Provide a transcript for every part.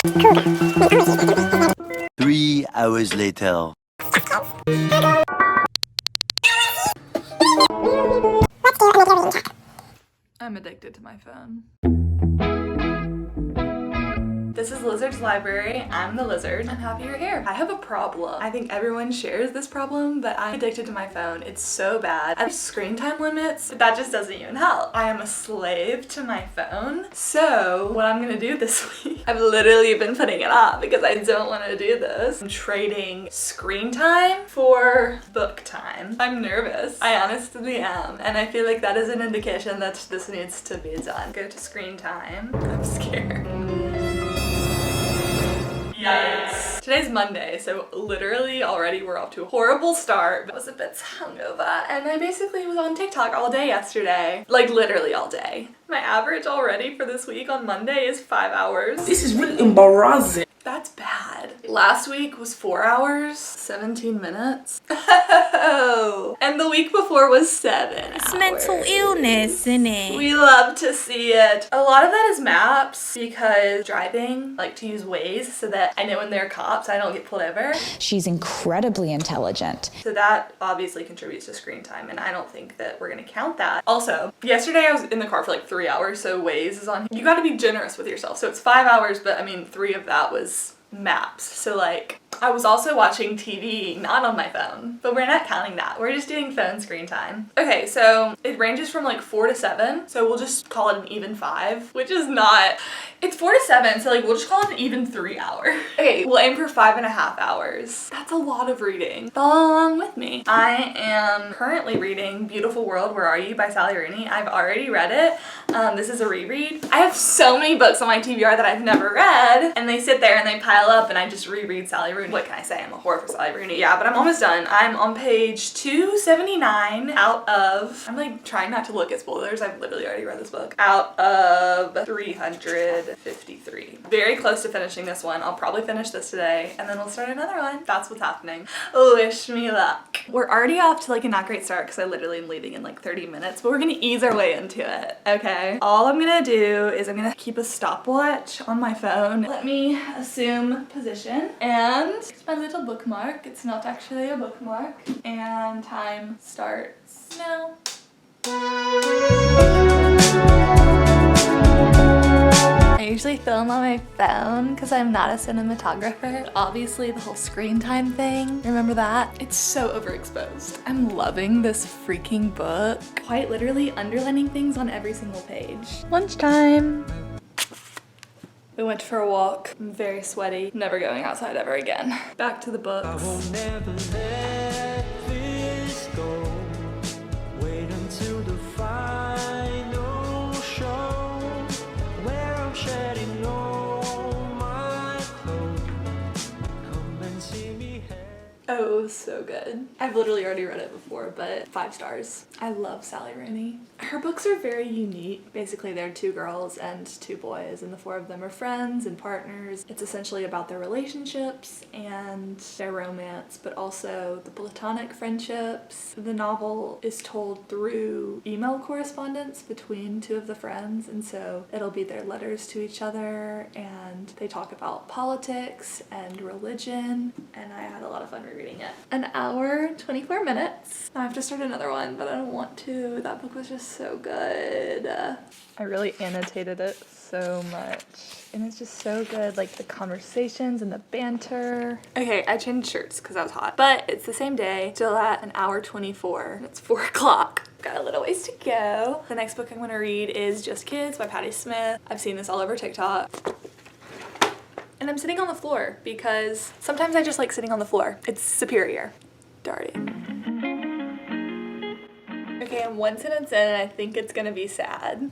3 hours later. I'm addicted to my phone. This is Lizard's Library. I'm the lizard. I'm happy you're here. I have a problem. I think everyone shares this problem, but I'm addicted to my phone. It's so bad. I have screen time limits, but that just doesn't even help. I am a slave to my phone. So what I'm gonna do this week, I've literally been putting it off because I don't want to do this. I'm trading screen time for book time. I'm nervous. I honestly am. And I feel like that is an indication that this needs to be done. Go to screen time. I'm scared. Yikes. Today's Monday, so literally already we're off to a horrible start. I was a bit hungover and I basically was on TikTok all day yesterday. Like literally all day. My average already for this week on Monday is 5 hours. This is really embarrassing. That's bad. Last week was 4 hours, 17 minutes. Oh, and the week before was 7 hours. It's mental illness, isn't it? We love to see it. A lot of that is maps because driving, like to use Waze so that I know when there are cops, I don't get pulled over. She's incredibly intelligent. So that obviously contributes to screen time and I don't think that we're gonna count that. Also, yesterday I was in the car for like 3 hours, so Waze is on. You gotta be generous with yourself. So it's 5 hours, but I mean 3 of that was maps. So like I was also watching TV, not on my phone, but we're not counting that. We're just doing phone screen time. Okay, so it ranges from like 4 to 7. So we'll just call it an even 5, which is not, it's 4 to 7. So like we'll just call it an even 3 hour. Okay, we'll aim for 5.5 hours. That's a lot of reading. Follow along with me. I am currently reading Beautiful World, Where Are You by Sally Rooney. I've already read it. This is a reread. I have so many books on my TBR that I've never read and they sit there and they pile up and I just reread Sally Rooney. What can I say? I'm a whore for Sally Rooney. Yeah, but I'm almost done. I'm on page 279 out of, I'm like trying not to look at spoilers. I've literally already read this book. Out of 353. Very close to finishing this one. I'll probably finish this today and then we'll start another one. That's what's happening. Wish me luck. We're already off to like a not great start because I literally am leaving in like 30 minutes, but we're gonna ease our way into it, okay? All I'm gonna do is I'm gonna keep a stopwatch on my phone. Let me assume position and it's my little bookmark. It's not actually a bookmark. And time starts now. I usually film on my phone because I'm not a cinematographer. Obviously the whole screen time thing, remember that? It's so overexposed. I'm loving this freaking book. Quite literally underlining things on every single page. Lunchtime. We went for a walk. I'm very sweaty. Never going outside ever again. Back to the books. I won't never let this go. Wait until the final show where I'm shedding all my clothes. Come and see me. Oh, it was so good. I've literally already read it before, but 5 stars. I love Sally Rooney. Her books are very unique. Basically, they're 2 girls and 2 boys, and the 4 of them are friends and partners. It's essentially about their relationships and their romance, but also the platonic friendships. The novel is told through email correspondence between 2 of the friends, and so it'll be their letters to each other, and they talk about politics and religion, and I had a lot of fun reading it. An hour, 24 minutes. I have to start another one, but I don't want to. That book was just so good. I really annotated it so much. And it's just so good, like the conversations and the banter. Okay, I changed shirts because I was hot. But it's the same day, still at an hour 24. It's 4 o'clock. Got a little ways to go. The next book I'm gonna read is Just Kids by Patti Smith. I've seen this all over TikTok. And I'm sitting on the floor because sometimes I just like sitting on the floor. It's superior. Darting. Okay, I'm 1 sentence in and I think it's gonna be sad.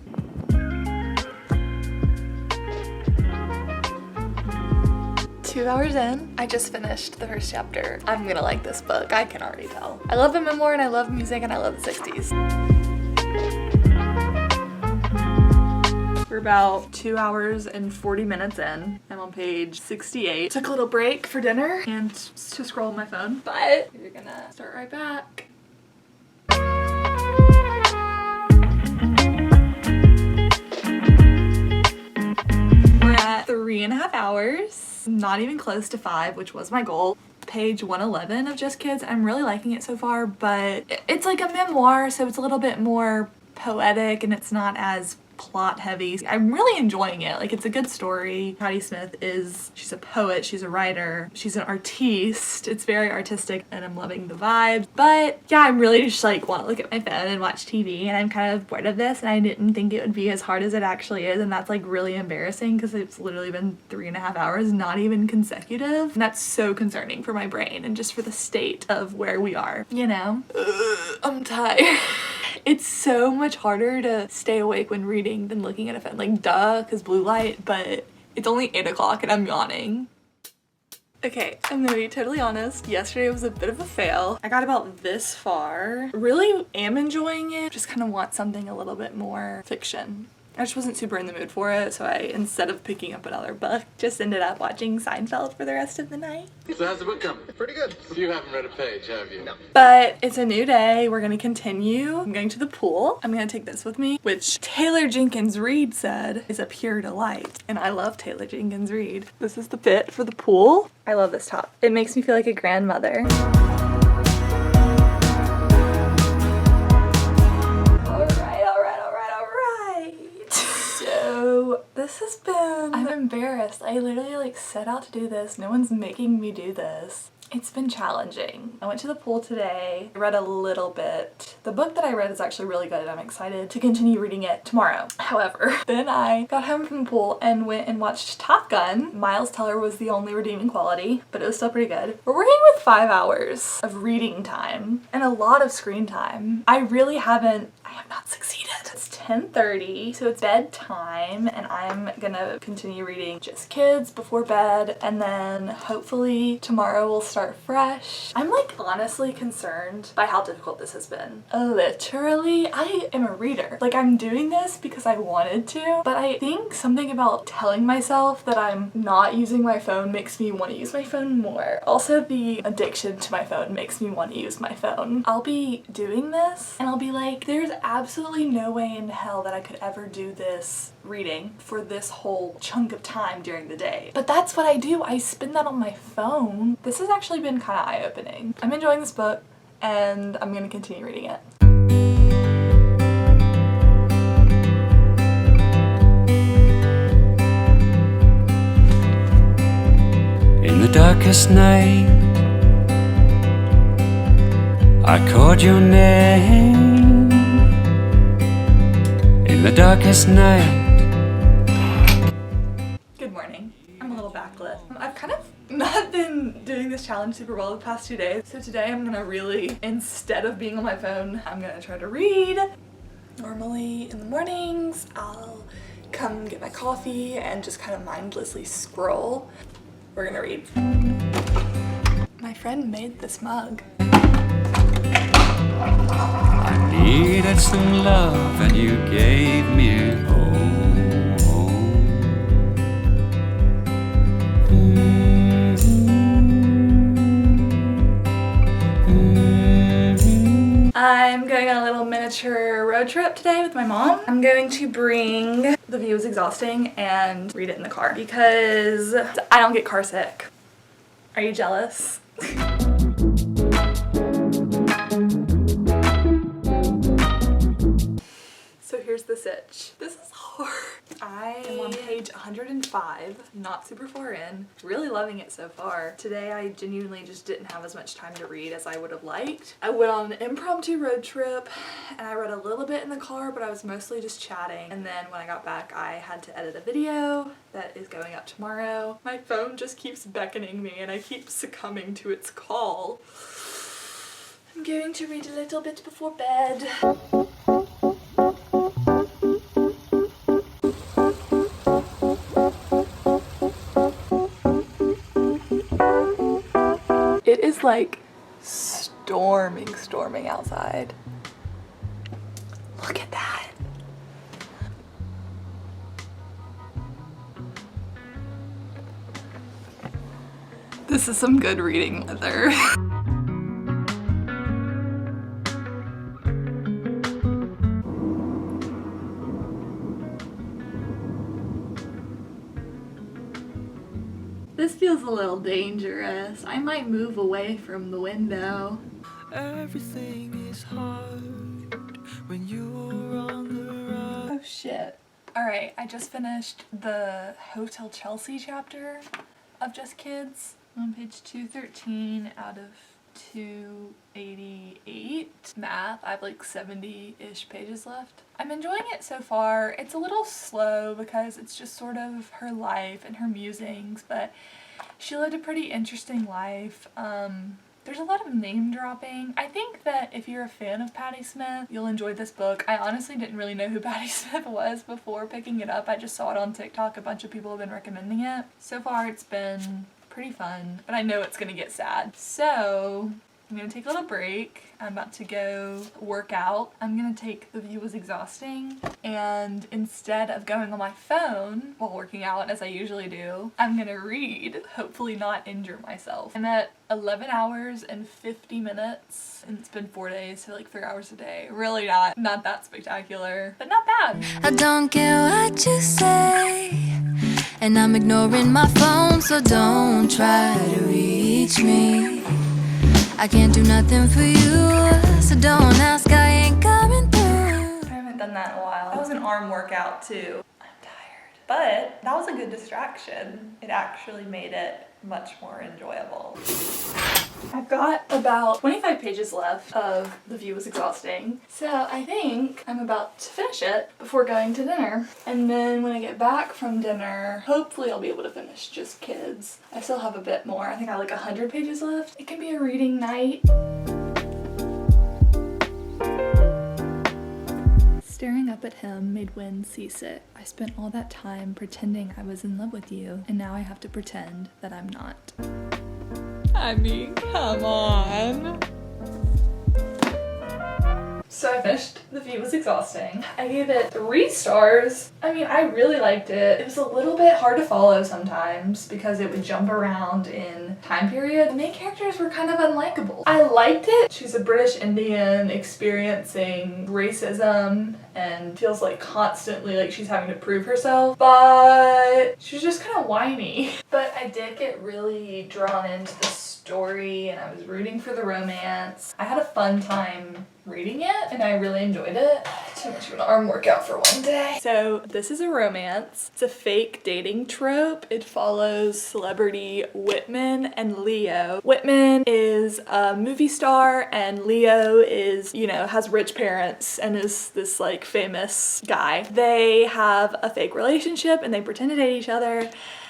Two hours in, I just finished the first chapter. I'm gonna like this book, I can already tell. I love a memoir and I love music and I love the 60s. We're about 2 hours and 40 minutes in. I'm on page 68. Took a little break for dinner and to scroll on my phone, but we're gonna start right back. We're at 3.5 hours, not even close to 5, which was my goal. Page 111 of Just Kids. I'm really liking it so far, but it's like a memoir, so it's a little bit more poetic and it's not as plot heavy. I'm really enjoying it. Like, it's a good story. Patty Smith she's a poet, she's a writer, she's an artiste. It's very artistic and I'm loving the vibe. But yeah, I'm really just like want to look at my phone and watch TV, and I'm kind of bored of this, and I didn't think it would be as hard as it actually is, and that's like really embarrassing because it's literally been 3.5 hours, not even consecutive. And that's so concerning for my brain and just for the state of where we are, you know? I'm tired. It's so much harder to stay awake when reading than looking at a phone. Like, duh, because blue light, but it's only 8 o'clock and I'm yawning. Okay, I'm gonna be totally honest. Yesterday was a bit of a fail. I got about this far. Really am enjoying it. Just kind of want something a little bit more fiction. I just wasn't super in the mood for it, so I, instead of picking up another book, just ended up watching Seinfeld for the rest of the night. So how's the book coming? Pretty good. You haven't read a page, have you? No. But it's a new day. We're gonna continue. I'm going to the pool. I'm gonna take this with me, which Taylor Jenkins Reid said is a pure delight. And I love Taylor Jenkins Reid. This is the fit for the pool. I love this top. It makes me feel like a grandmother. This has been, I'm embarrassed. I literally like set out to do this. No one's making me do this. It's been challenging. I went to the pool today. I read a little bit. The book that I read is actually really good and I'm excited to continue reading it tomorrow. However, then I got home from the pool and went and watched Top Gun. Miles Teller was the only redeeming quality, but it was still pretty good. We're working with 5 hours of reading time and a lot of screen time. I have not succeeded. It's 10:30, so it's bedtime, and I'm gonna continue reading Just Kids before bed, and then hopefully tomorrow we'll start fresh. I'm like honestly concerned by how difficult this has been. Literally, I am a reader. Like, I'm doing this because I wanted to, but I think something about telling myself that I'm not using my phone makes me want to use my phone more. Also, the addiction to my phone makes me want to use my phone. I'll be doing this and I'll be like, there's absolutely no way in hell that I could ever do this reading for this whole chunk of time during the day. But that's what I do. I spend that on my phone. This has actually been kind of eye-opening. I'm enjoying this book and I'm gonna continue reading it. In the darkest night, I called your name. In the darkest night. Good morning. I'm a little backlit. I've kind of not been doing this challenge super well the past 2 days. So today I'm gonna really, instead of being on my phone, I'm gonna try to read. Normally in the mornings, I'll come get my coffee and just kind of mindlessly scroll. We're gonna read. My friend made this mug. I needed some love and you gave me home. I'm going on a little miniature road trip today with my mom. I'm going to bring The View is Exhausting and read it in the car because I don't get car sick. Are you jealous? So here's the sitch. This is hard. I am on page 105, not super far in, really loving it so far. Today I genuinely just didn't have as much time to read as I would have liked. I went on an impromptu road trip and I read a little bit in the car, but I was mostly just chatting. And then when I got back, I had to edit a video that is going up tomorrow. My phone just keeps beckoning me and I keep succumbing to its call. I'm going to read a little bit before bed. It is like storming outside. Look at that. This is some good reading weather. This feels a little dangerous. I might move away from the window. Everything is hard when you're on the run. Oh shit. Alright, I just finished the Hotel Chelsea chapter of Just Kids. I'm on page 213 out of 288. Math, I have like 70-ish pages left. I'm enjoying it so far. It's a little slow because it's just sort of her life and her musings, but she lived a pretty interesting life. There's a lot of name dropping. I think that if you're a fan of Patti Smith, you'll enjoy this book. I honestly didn't really know who Patti Smith was before picking it up. I just saw it on TikTok. A bunch of people have been recommending it. So far it's been pretty fun, but I know it's gonna get sad. So I'm gonna take a little break. I'm about to go work out. I'm gonna take The View Was Exhausting, and instead of going on my phone while working out as I usually do, I'm gonna read, hopefully not injure myself. I'm at 11 hours and 50 minutes, and it's been 4 days, so like 3 hours a day. Really not that spectacular, but not bad. I don't care what you say, and I'm ignoring my phone, so don't try to reach me. I can't do nothing for you, so don't ask, I ain't coming through. I haven't done that in a while. That was an arm workout too. I'm tired. But that was a good distraction. It actually made it much more enjoyable. I've got about 25 pages left of The View Was Exhausting, so I think I'm about to finish it before going to dinner. And then when I get back from dinner, hopefully I'll be able to finish Just Kids. I still have a bit more. I think I have like 100 pages left. It can be a reading night. Staring up at him made Wynne seasick. I spent all that time pretending I was in love with you, and now I have to pretend that I'm not. I mean, come on. So I finished The View Was Exhausting. I gave it 3 stars. I mean, I really liked it. It was a little bit hard to follow sometimes because it would jump around in time period. The main characters were kind of unlikable. I liked it. She's a British Indian experiencing racism and feels like constantly like she's having to prove herself, but she's just kind of whiny. But I did get really drawn into the story and I was rooting for the romance. I had a fun time reading it and I really enjoyed it. Too much of an arm workout for one day. So this is a romance. It's a fake dating trope. It follows celebrity Whitman and Leo. Whitman is a movie star and Leo is, you know, has rich parents and is this like famous guy. They have a fake relationship and they pretend to date each other.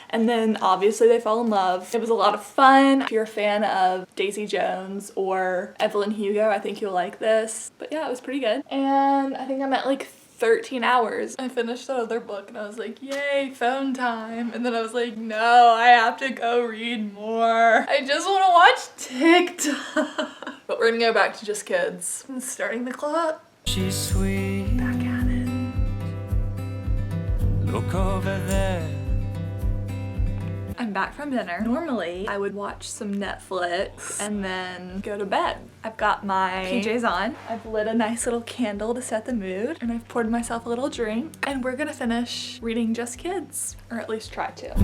And then obviously they fall in love. It was a lot of fun. If you're a fan of Daisy Jones or Evelyn Hugo, I think you'll like this. But yeah, it was pretty good. And I think I'm at like 13 hours. I finished that other book and I was like, yay, phone time. And then I was like, no, I have to go read more. I just want to watch TikTok. But we're gonna go back to Just Kids. I'm starting the clock. She's sweet. Back at it. Look over there. I'm back from dinner. Normally, I would watch some Netflix and then go to bed. I've got my PJs on. I've lit a nice little candle to set the mood, and I've poured myself a little drink, and we're gonna finish reading Just Kids, or at least try to.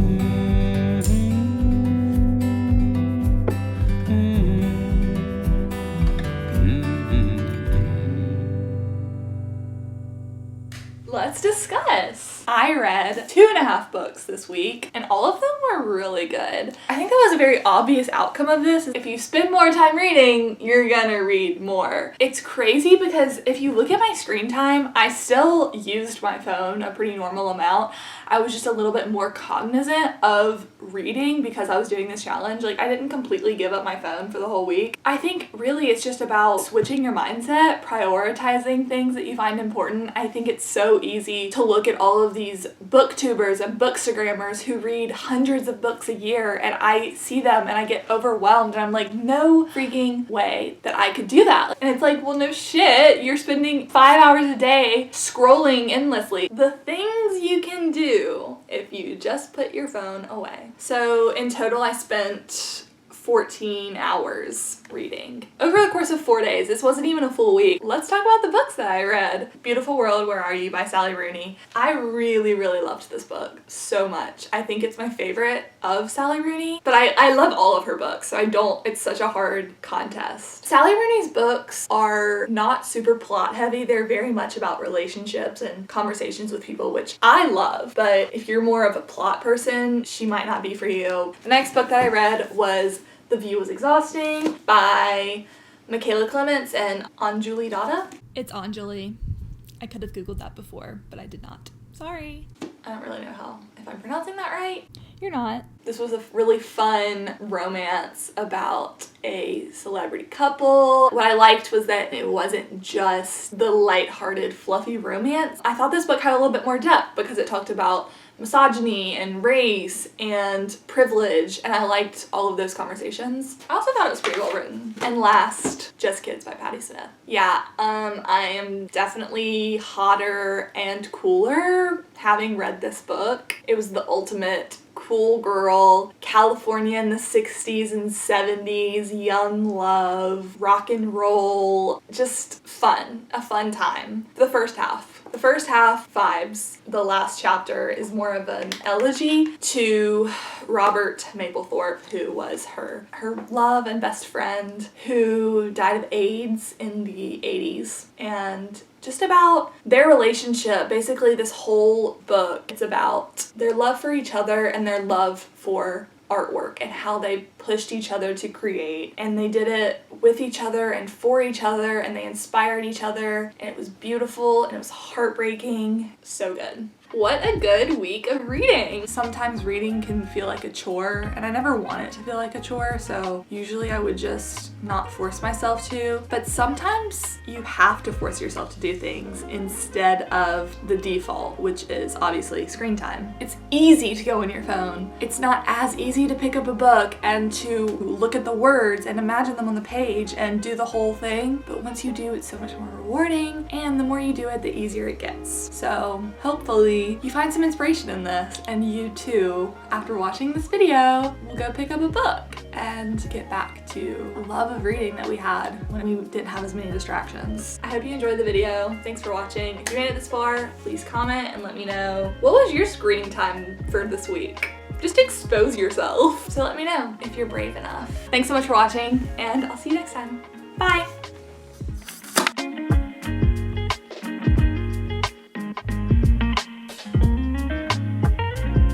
Let's discuss. I read 2.5 books this week and all of them were really good. I think that was a very obvious outcome of this. If you spend more time reading, you're gonna read more. It's crazy because if you look at my screen time, I still used my phone a pretty normal amount. I was just a little bit more cognizant of reading because I was doing this challenge. Like I didn't completely give up my phone for the whole week. I think really it's just about switching your mindset, prioritizing things that you find important. I think it's so easy to look at all of these booktubers and bookstagrammers who read hundreds of books a year and I see them and I get overwhelmed and I'm like, no freaking way that I could do that. And it's like, well, no shit, you're spending 5 hours a day scrolling endlessly. The things you can do if you just put your phone away. So in total I spent 14 hours reading. Over the course of 4 days, this wasn't even a full week. Let's talk about the books that I read. Beautiful World, Where Are You by Sally Rooney. I really, really loved this book so much. I think it's my favorite of Sally Rooney, but I love all of her books, so it's such a hard contest. Sally Rooney's books are not super plot heavy. They're very much about relationships and conversations with people, which I love, but if you're more of a plot person, she might not be for you. The next book that I read was The View Was Exhausting by Michaela Clements and Anjuli Datta. It's Anjali. I could have Googled that before, but I did not. Sorry. I don't really know if I'm pronouncing that right. You're not. This was a really fun romance about a celebrity couple. What I liked was that it wasn't just the lighthearted, fluffy romance. I thought this book had a little bit more depth because it talked about misogyny and race and privilege, and I liked all of those conversations. I also thought it was pretty well written. And last, Just Kids by Patti Smith. Yeah, I am definitely hotter and cooler having read this book. It was the ultimate cool girl, California in the 60s and 70s, young love, rock and roll, just fun, a fun time. The first half vibes. The last chapter is more of an elegy to Robert Mapplethorpe, who was her love and best friend, who died of AIDS in the 80s, and just about their relationship. Basically, this whole book, it's about their love for each other and their love for artwork and how they pushed each other to create, and they did it with each other and for each other, and they inspired each other, and it was beautiful and it was heartbreaking. So good. What a good week of reading. Sometimes reading can feel like a chore, and I never want it to feel like a chore, so usually I would just not force myself to. But sometimes you have to force yourself to do things instead of the default, which is obviously screen time. It's easy to go on your phone. It's not as easy to pick up a book and to look at the words and imagine them on the page and do the whole thing. But once you do, it's so much more rewarding, and the more you do it, the easier it gets. So hopefully you find some inspiration in this, and you too, after watching this video, will go pick up a book and get back to the love of reading that we had when we didn't have as many distractions. I hope you enjoyed the video. Thanks for watching. If you made it this far, please comment and let me know, what was your screen time for this week? Just expose yourself. So let me know if you're brave enough. Thanks so much for watching, and I'll see you next time. Bye!